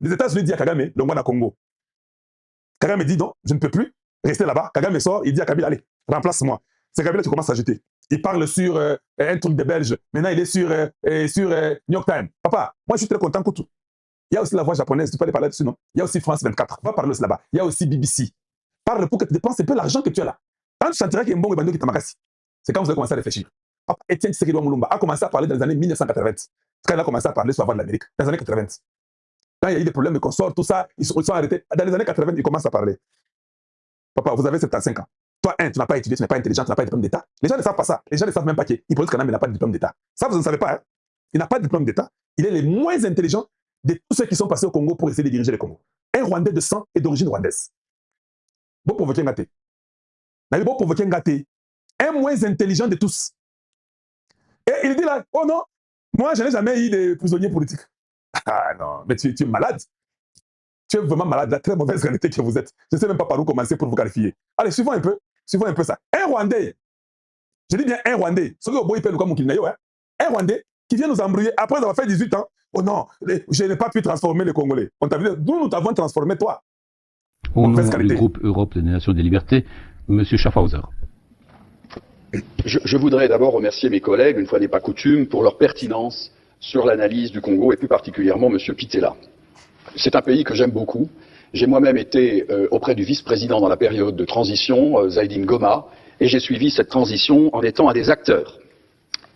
Les États-Unis disent à Kagame, le Rwanda Congo. Kagame dit non, je ne peux plus rester là-bas. Kagame sort, il dit à Kabila, allez, remplace-moi. C'est Kabila qui commence à jeter. Il parle sur un truc de Belge. Maintenant, il est sur New York Times. Papa, moi, je suis très content que tout. Il y a aussi la voix japonaise, tu peux aller parler dessus, non? Il y a aussi France 24. On va parler aussi là-bas. Il y a aussi BBC. Parle pour que tu dépenses un peu l'argent que tu as là. Quand tu chanteras qu'il y a un bon Bando qui t'amakassi, c'est quand vous allez commencer à réfléchir. Papa Étienne Tshisekedi Mulumba a commencé à parler dans les années 1980. Quand il a commencé à parler sur la voix de l'Amérique, dans les années 80. Quand il y a eu des problèmes de consort, tout ça, ils sont arrêtés. Dans les années 80, ils commencent à parler. Papa, vous avez 75 ans. Toi, tu n'as pas étudié, tu n'es pas intelligent, tu n'as pas de diplôme d'État. Les gens ne savent pas ça. Les gens ne savent même pas qu'il n'a pas de diplôme d'État. Ça, vous ne savez pas. Hein? Il n'a pas de diplôme d'État. Il est le moins intelligent de tous ceux qui sont passés au Congo pour essayer de diriger le Congo. Un Rwandais de sang et d'origine rwandaise. Bon provoquer un gâté. Bon provoquer un gâté. Un moins intelligent de tous. Et il dit là, oh non, moi, je n'ai jamais eu de prisonniers politiques. Ah non, mais tu es malade. Tu es vraiment malade, la très mauvaise qualité que vous êtes. Je ne sais même pas par où commencer pour vous qualifier. Allez, suivons un peu ça. Un Rwandais, je dis bien un Rwandais, un Rwandais qui vient nous embrouiller après avoir fait 18 ans. Oh non, je n'ai pas pu transformer les Congolais. On t'a vu, nous t'avons transformé toi. Au nom du groupe Europe des Nations des Libertés, M. Schaffhauser. Je voudrais d'abord remercier mes collègues, une fois n'est pas coutume, pour leur pertinence sur l'analyse du Congo et plus particulièrement M. Pitella. C'est un pays que j'aime beaucoup. J'ai moi-même été auprès du vice-président dans la période de transition, Zaïdine Goma, et j'ai suivi cette transition en étant un des acteurs.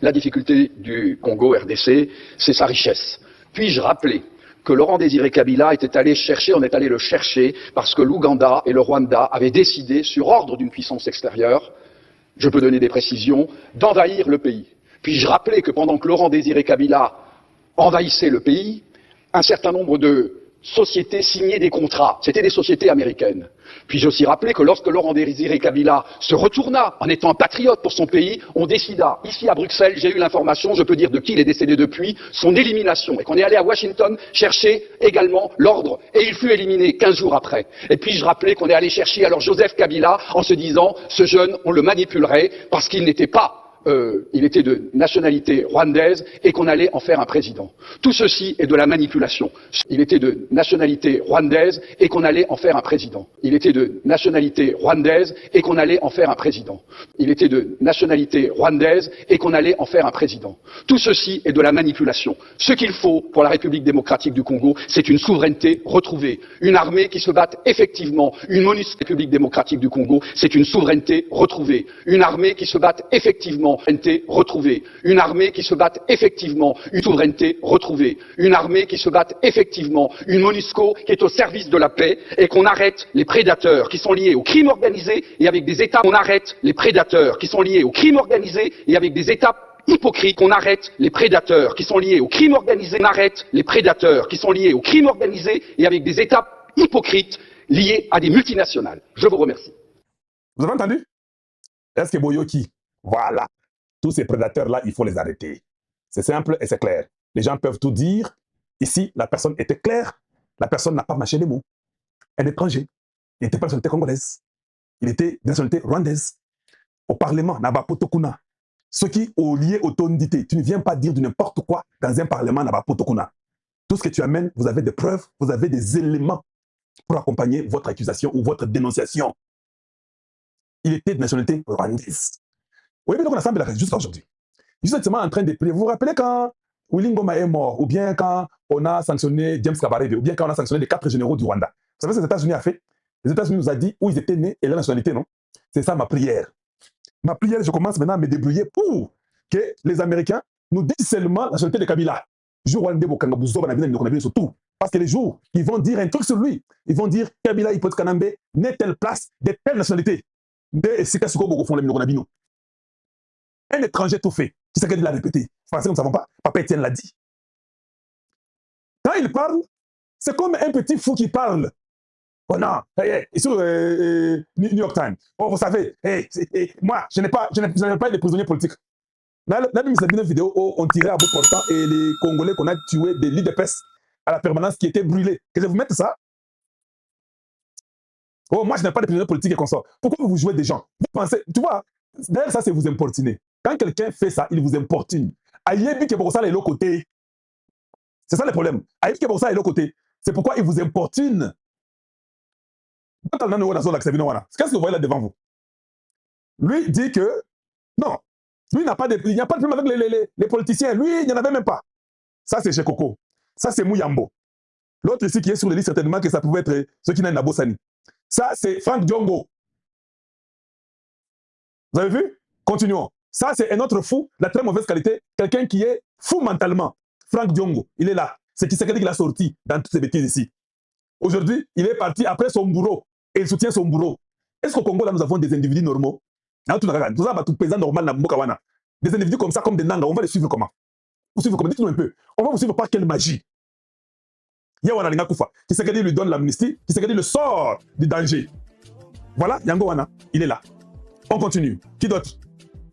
La difficulté du Congo RDC, c'est sa richesse. Puis-je rappeler que Laurent Désiré Kabila on est allé le chercher parce que l'Ouganda et le Rwanda avaient décidé, sur ordre d'une puissance extérieure, je peux donner des précisions, d'envahir le pays. Puis-je rappeler que pendant que Laurent Désiré Kabila envahissait le pays, un certain nombre de sociétés signaient des contrats. C'était des sociétés américaines. Puis-je aussi rappeler que lorsque Laurent Désiré Kabila se retourna en étant un patriote pour son pays, on décida, ici à Bruxelles, j'ai eu l'information, je peux dire de qui il est décédé depuis, son élimination. Et qu'on est allé à Washington chercher également l'ordre. Et il fut éliminé 15 jours après. Et puis-je rappeler qu'on est allé chercher alors Joseph Kabila en se disant, ce jeune, on le manipulerait parce qu'il n'était pas il était de nationalité rwandaise et qu'on allait en faire un président. Tout ceci est de la manipulation. Il était de nationalité rwandaise et qu'on allait en faire un président. Il était de nationalité rwandaise et qu'on allait en faire un président. Il était de nationalité rwandaise et qu'on allait en faire un président. Tout ceci est de la manipulation. Ce qu'il faut pour la République démocratique du Congo, c'est une souveraineté retrouvée, une armée qui se batte effectivement, une MONUSCO République démocratique du Congo, c'est une souveraineté retrouvée, une armée qui se batte effectivement souveraineté retrouvée, une armée qui se batte effectivement, une souveraineté retrouvée, une armée qui se batte effectivement, une MONUSCO qui est au service de la paix et qu'on arrête les prédateurs qui sont liés au crime organisé et avec des États, on arrête les prédateurs qui sont liés au crime organisé et avec des États hypocrite, qu'on arrête les prédateurs qui sont liés au crime organisé, on arrête les prédateurs qui sont liés au crime organisé et avec des États hypocrites liés à des multinationales. Je vous remercie. Vous avez entendu? Est-ce que Boyoki? Voilà. Tous ces prédateurs-là, il faut les arrêter. C'est simple et c'est clair. Les gens peuvent tout dire. Ici, la personne était claire. La personne n'a pas mâché les mots. Un étranger. Il n'était pas de nationalité congolaise. Il était de nationalité rwandaise. Au Parlement, Nabapotokuna. Ceux qui ont lié au tondité, tu ne viens pas dire de n'importe quoi dans un parlement Nabapotokuna. Tout ce que tu amènes, vous avez des preuves, vous avez des éléments pour accompagner votre accusation ou votre dénonciation. Il était de nationalité rwandaise. Oui, mais donc on assemble jusqu'à aujourd'hui. Je suis simplement en train de prier. Vous vous rappelez quand Willy Ngoma est mort, ou bien quand on a sanctionné James Kabarebe, ou bien quand on a sanctionné les 4 généraux du Rwanda. Vous savez ce que les États-Unis a fait? Les États-Unis nous a dit où ils étaient nés et la nationalité, non? C'est ça ma prière. Ma prière, je commence maintenant à me débrouiller pour que les Américains nous disent seulement la nationalité de Kabila. Surtout. Parce que les jours, ils vont dire un truc sur lui. Ils vont dire Kabila Hippolyte Kanambe n'est telle place de telle nationalité. Un étranger tout fait. Qui s'est de la répéter. Français, nous ne savons pas. Papa Etienne l'a dit. Quand il parle, c'est comme un petit fou qui parle. Oh non, sur New York Times. Oh, vous savez, moi, je n'ai pas de prisonniers politiques. Là, il y a une vidéo où on tirait à bout portant et les Congolais qu'on a tués des lits de peste à la permanence qui étaient brûlés. Que je vous mette ça? Oh, moi, je n'ai pas de prisonniers politiques et consorts. Pourquoi vous jouez des gens? Vous pensez, tu vois, d'ailleurs, ça, c'est vous importuner. Quand quelqu'un fait ça, il vous importune. Ayebi Kebosa est l'autre côté. C'est ça le problème. Ayebi Kebosa est l'autre côté. C'est pourquoi il vous importune. Qu'est-ce que vous voyez là devant vous? Lui dit que non, lui il n'y a pas de problème avec les politiciens. Lui, il n'y en avait même pas. Ça, c'est chez Coco. Ça, c'est Mouyambo. L'autre ici qui est sur le lit, certainement que ça pouvait être ceux qui n'ont pas Bossani. Ça, c'est Franck Diongo. Vous avez vu? Continuons. Ça, c'est un autre fou, de très mauvaise qualité. Quelqu'un qui est fou mentalement. Franck Diongo, il est là. C'est qui c'est qu'il a sorti dans toutes ces bêtises ici. Aujourd'hui, il est parti après son bourreau. Et il soutient son bourreau. Est-ce qu'au Congo, là, nous avons des individus normaux? Des individus comme ça, comme des nangas, on va les suivre comment? Vous suivez comment? Dites-nous un peu. On va vous suivre par quelle magie? Yawana Linga Koufa. Tshisekedi lui donne l'amnistie. Tshisekedi le sort du danger. Voilà, Yango Wana, il est là. On continue. Qui d'autre?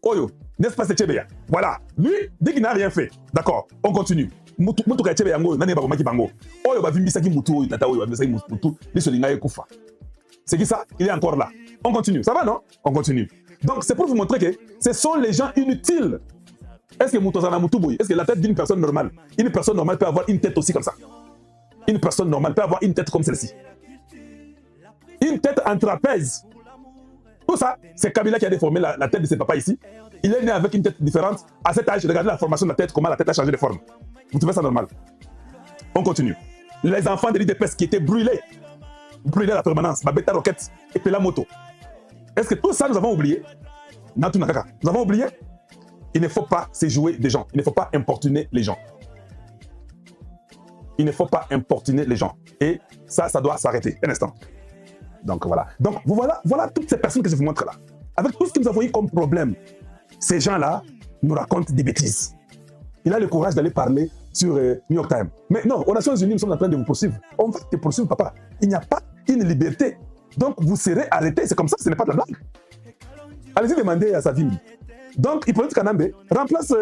Oyo, n'est-ce pas Tchebeya? Voilà. Lui, dès qu'il n'a rien fait. D'accord, on continue. Mutuka Tchebeya Yango, Nane Bagomaki Bango. Oyo, Bavimbisaki Mutu, Tata Oyo, Bavimbisaki Mutu, Lissolinga Koufa. C'est qui ça? Il est encore là. On continue. Ça va, non? On continue. Donc, c'est pour vous montrer que ce sont les gens inutiles. Est-ce que Moutozana Moutouboui, est-ce que la tête d'une personne normale, une personne normale peut avoir une tête aussi comme ça? Une personne normale peut avoir une tête comme celle-ci. Une tête en trapèze. Tout ça, c'est Kabila qui a déformé la tête de ses papas ici. Il est né avec une tête différente. À cet âge, regardez la formation de la tête, comment la tête a changé de forme. Vous trouvez ça normal? On continue. Les enfants de l'IDPS qui étaient brûlés à la permanence, Babeta Roquette et Pela Moto. Est-ce que tout ça, nous avons oublié? Natou Nakaka. Nous avons oublié? Il ne faut pas se jouer des gens. Il ne faut pas importuner les gens. Il ne faut pas importuner les gens. Et ça doit s'arrêter. Un instant. Donc voilà. Donc voilà toutes ces personnes que je vous montre là. Avec tout ce que nous avons eu comme problème, ces gens-là nous racontent des bêtises. Il a le courage d'aller parler sur New York Times. Mais non, aux Nations Unies, nous sommes en train de vous poursuivre. On va te poursuivre, papa. Il n'y a pas une liberté. Donc vous serez arrêté. C'est comme ça, ce n'est pas de la blague. Allez-y demander à Savimbi. Donc, Hippolyte Kanambe remplace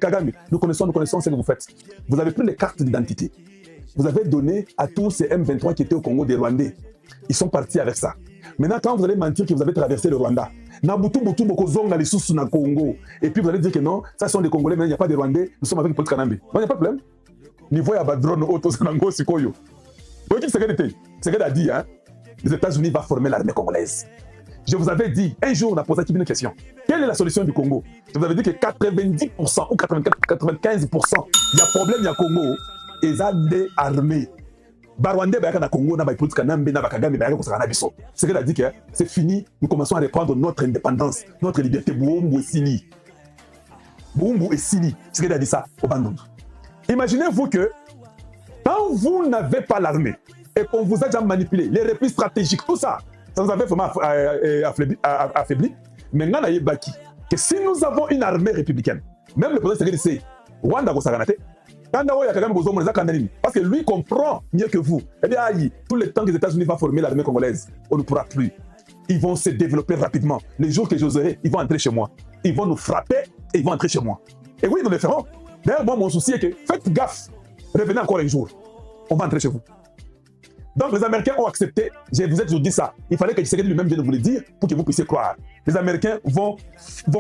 Kagame. Nous connaissons ce que vous faites. Vous avez pris les cartes d'identité. Vous avez donné à tous ces M23 qui étaient au Congo des Rwandais. Ils sont partis avec ça. Maintenant, quand vous allez mentir que vous avez traversé le Rwanda, Congo, et puis vous allez dire que non, ça sont des Congolais, mais il n'y a pas de Rwandais, nous sommes avec Hippolyte Kanambe. Non, il n'y a pas de problème. Niveau ya drone auto sanango sikoyo. Vous voyez ce que a dit, hein? Les États-Unis vont former l'armée congolaise. Je vous avais dit, un jour, on a posé une question. Quelle est la solution du Congo? Je vous avais dit que 90% ou 95%, il y a problème, il y a Congo, ils ont des armées. Barwande, Bayaka Congo, na Hippolyte Kanambe, na Kagame, Bayaka Kosakana Biso. C'est qu'il a dit que c'est fini, nous commençons à reprendre notre indépendance, notre liberté. Boumbu et Sini. Boumbu et Sini. C'est qu'il a dit ça au Bandung. Imaginez-vous que quand vous n'avez pas l'armée et qu'on vous a déjà manipulé, les replis stratégiques, tout ça, ça nous avait vraiment affaibli. Maintenant, on a baki que si nous avons une armée républicaine, même le président c'est Rwanda Gosaganate, parce que lui comprend mieux que vous. Eh bien, tout le temps que les États-Unis vont former l'armée congolaise, on ne pourra plus. Ils vont se développer rapidement. Les jours que j'oserai, ils vont entrer chez moi. Ils vont nous frapper et ils vont entrer chez moi. Et oui, nous le ferons. D'ailleurs, moi, mon souci est que faites gaffe. Revenez encore un jour. On va entrer chez vous. Donc les Américains ont accepté, je vous ai toujours dit ça, il fallait que Tshisekedi lui-même vienne vous le dire pour que vous puissiez croire. Les Américains vont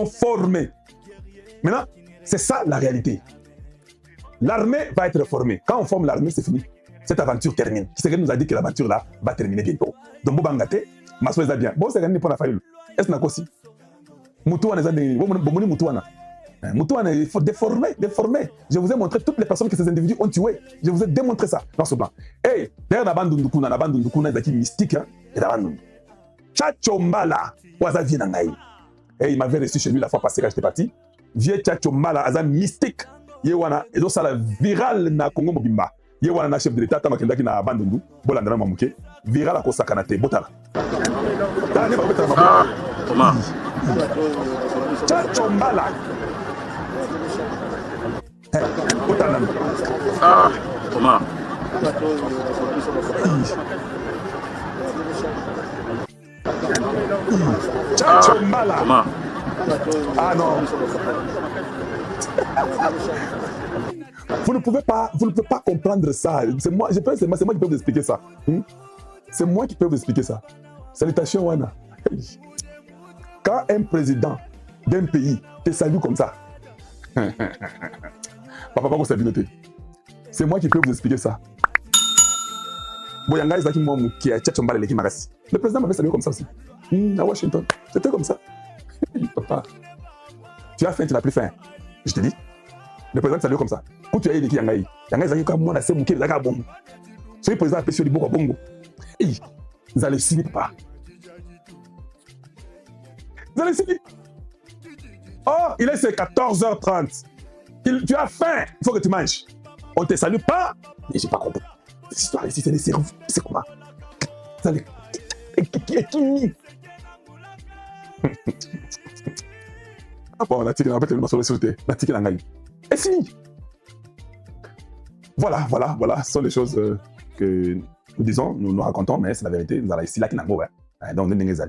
former. Maintenant, c'est ça la réalité. L'armée va être formée. Quand on forme l'armée, c'est fini. Cette aventure termine. Tshisekedi nous a dit que l'aventure là va terminer bientôt. Donc, Bobangate, ma soeur est bien. Bon, c'est gagné pour la faille. Est-ce que aussi? Moutouane, Moutouane, il faut déformer. Je vous ai montré toutes les personnes que ces individus ont tuées. Je vous ai démontré ça dans ce plan. Et d'ailleurs, Nabandundukuna, c'est mystique. Et Nabandundu. Tchachombala, Wazavi Nangaï. Et il m'avait reçu chez lui la fois passée quand j'étais parti. Vieux Tchachombala, Azam mystique. Yewana, et donc ça la viral na Congo Mobimba. Yewana na chef de l'État, Tamakendaki na Bandundu, Bolandana Mamouke, viral à Kosakanate, Botala. Thomas. Tchachombala. Thomas. Tchachombala. Thomas. Ah non. Vous ne pouvez pas comprendre ça. C'est moi qui peux vous expliquer ça. C'est moi qui peux vous expliquer ça. Salutations, Wana. Quand un président d'un pays te salue comme ça, papa, c'est moi qui peux vous expliquer ça. Boyanga Ezaki Mouamou qui a Tchatchombal et l'équipe Marassi. Le président m'avait salué comme ça aussi. À Washington. C'était comme ça. Papa, tu as faim, tu n'as plus faim. Je te dis. Le président te salue comme ça. Quand tu as l'équipe Yangaï, Yangaï Ezaki comme moi, c'est Mouké, Zaka Bongo. Ce président a pêché du Boko Bongo. Et vous allez suivre, papa. Vous allez suivre. Oh, il est 14h30. Tu as faim, il faut que tu manges. On ne te salue pas. Et j'ai pas compris. Cette histoire ici, c'est des cerveaux. C'est comment? Vous allez. Ah bon, la tique, on a fait le morceau de société. La tique, est fini. Voilà. Ce sont des choses que nous disons, nous racontons, mais c'est la vérité. Nous allons ici, là, qui n'a pas. Donc, nous n'avons pas